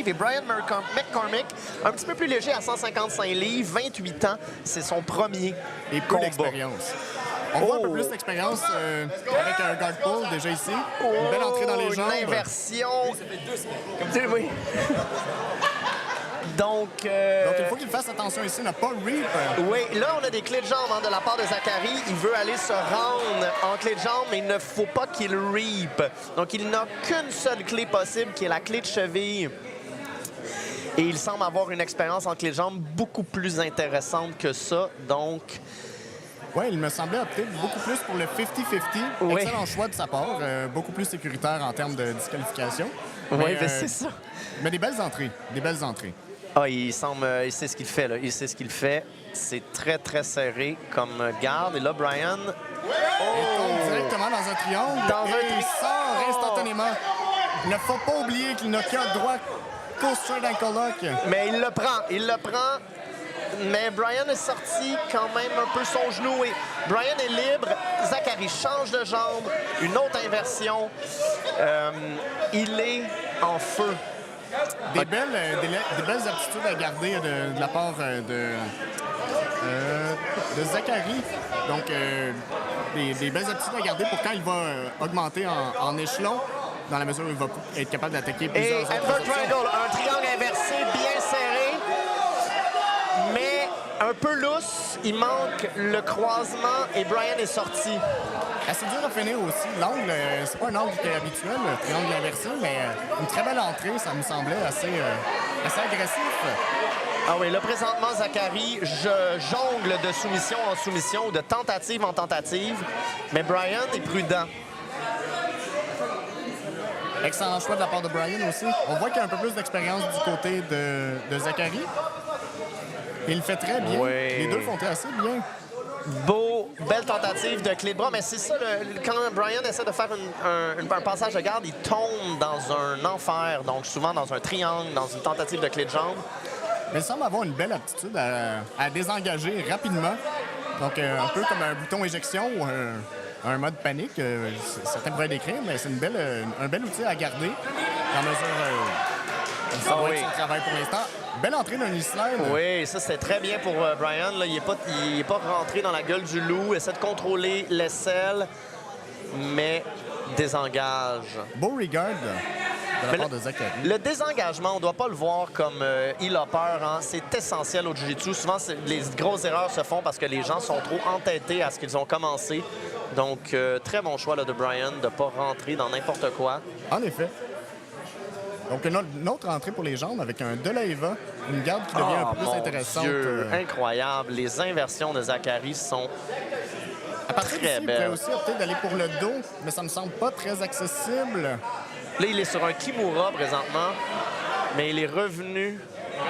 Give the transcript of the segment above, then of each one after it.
Et Brian McCormick, un petit peu plus léger à 155 livres, 28 ans, c'est son premier Et peu combat. d'expérience. On voit un peu plus d'expérience avec un guard pull déjà ici. Une belle entrée dans les jambes. Une inversion. Oui. Donc, il faut qu'il fasse attention ici, n'a pas reap. Oui, là, on a des clés de jambes de la part de Zachary. Il veut aller se rendre en clé de jambe, mais il ne faut pas qu'il reap. Donc, il n'a qu'une seule clé possible, qui est la clé de cheville. Et il semble avoir une expérience en clé de jambe beaucoup plus intéressante que ça. Donc, oui, il me semblait opter beaucoup plus pour le 50-50. Oui. Excellent choix de sa part. Beaucoup plus sécuritaire en termes de disqualification. oui, mais c'est ça. Mais des belles entrées. Des belles entrées. Ah, il semble, il sait ce qu'il fait, là. Il sait ce qu'il fait. C'est très, très serré comme garde. Et là, Brian... Il tombe directement dans un triangle. Il sort instantanément. Il ne faut pas oublier qu'il n'a qu'un droit qu'au straight ankle lock. Mais il le prend. Il le prend. Mais Brian est sorti quand même un peu son genou. Et Brian est libre. Zachary change de jambe. Une autre inversion. Il est en feu. Des belles aptitudes à garder de la part de Zachary. Donc, des belles aptitudes à garder pour quand il va augmenter en échelon, dans la mesure où il va être capable d'attaquer plusieurs autres Triangle, un triangle inversé bien serré, mais un peu lousse. Il manque le croisement et Brian est sorti. Assez dur à finir aussi. L'angle, c'est pas un angle qui est habituel, le triangle inversé, mais une très belle entrée, ça me semblait assez agressif. Ah oui, là, présentement, Zachary jongle de soumission en soumission ou de tentative en tentative, mais Brian est prudent. Excellent choix de la part de Brian aussi. On voit qu'il y a un peu plus d'expérience du côté de Zachary. Il le fait très bien. Oui. Les deux font assez bien. Belle tentative de clé de bras, mais c'est ça, quand Brian essaie de faire un passage de garde, il tombe dans un enfer, donc souvent dans un triangle, dans une tentative de clé de jambe. Mais il semble avoir une belle aptitude à désengager rapidement. Donc, un peu comme un bouton éjection ou un mode panique, certains pourraient décrire, mais c'est un bel outil à garder dans la mesure ça doit être son travail pour l'instant. Belle entrée d'un Island. Oui, ça, c'est très bien pour Brian. Là, il n'est pas rentré dans la gueule du loup. Essaie de contrôler l'aisselle, mais désengage. Beau regard de la part de Zachary. Le désengagement, on ne doit pas le voir comme il a peur. Hein. C'est essentiel au jiu-jitsu. Souvent, les grosses erreurs se font parce que les gens sont trop entêtés à ce qu'ils ont commencé. Donc, très bon choix là, de Brian de ne pas rentrer dans n'importe quoi. En effet. Donc, une autre entrée pour les jambes avec un De La Eva, une garde qui devient un peu plus intéressante. Dieu, incroyable. Les inversions de Zachary sont à partir très d'ici, belles. il pourrait aussi opter d'aller pour le dos, mais ça me semble pas très accessible. Là, il est sur un Kimura présentement, mais il est revenu.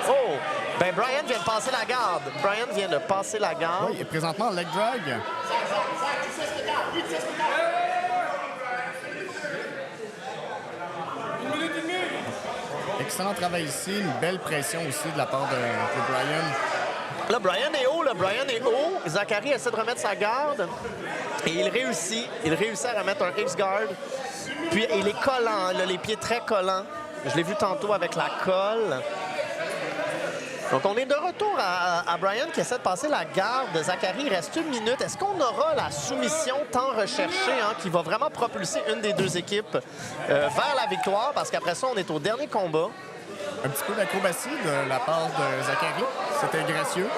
Oh! Ben, Brian vient de passer la garde. Brian vient de passer la garde. Oui, et présentement, leg drag. Excellent travail ici, une belle pression aussi de la part de Brian. Là, Brian est haut, Brian est haut. Zachary essaie de remettre sa garde et il réussit. Il réussit à remettre un X-guard. Puis, il est collant, là, les pieds très collants. Je l'ai vu tantôt avec la colle. Donc, on est de retour à Brian qui essaie de passer la garde de Zachary. Il reste 1 minute. Est-ce qu'on aura la soumission tant recherchée qui va vraiment propulser une des deux équipes vers la victoire? Parce qu'après ça, on est au dernier combat. Un petit peu d'acrobatie de la part de Zachary. C'était gracieux.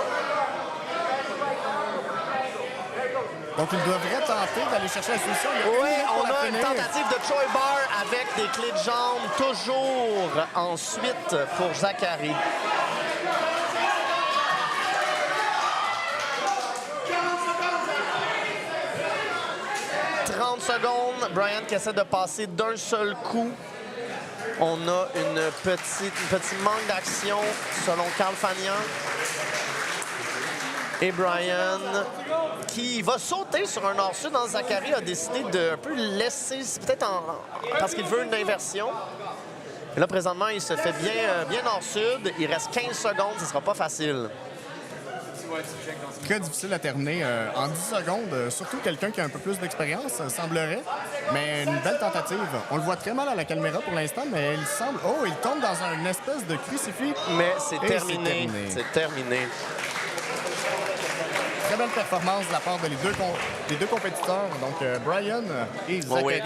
Donc, il devrait tenter d'aller chercher la solution. Oui, on a une tentative de Troy Bar avec des clés de jambes. Toujours ensuite pour Zachary. Secondes. Brian qui essaie de passer d'un seul coup. On a une petit manque d'action selon Carl Fagnan. Et Brian qui va sauter sur un nord-sud. Zachary a décidé de un peu laisser, peut-être parce qu'il veut une inversion. Et là, présentement, il se fait bien nord-sud. Il reste 15 secondes. Ce ne sera pas facile. Très difficile à terminer en 10 secondes. Surtout quelqu'un qui a un peu plus d'expérience, semblerait. Mais une belle tentative. On le voit très mal à la caméra pour l'instant, mais il semble... Oh, il tombe dans une espèce de crucifix. Mais c'est terminé. C'est terminé. Très belle performance de la part des deux compétiteurs, donc Brian et Zachary. Oui.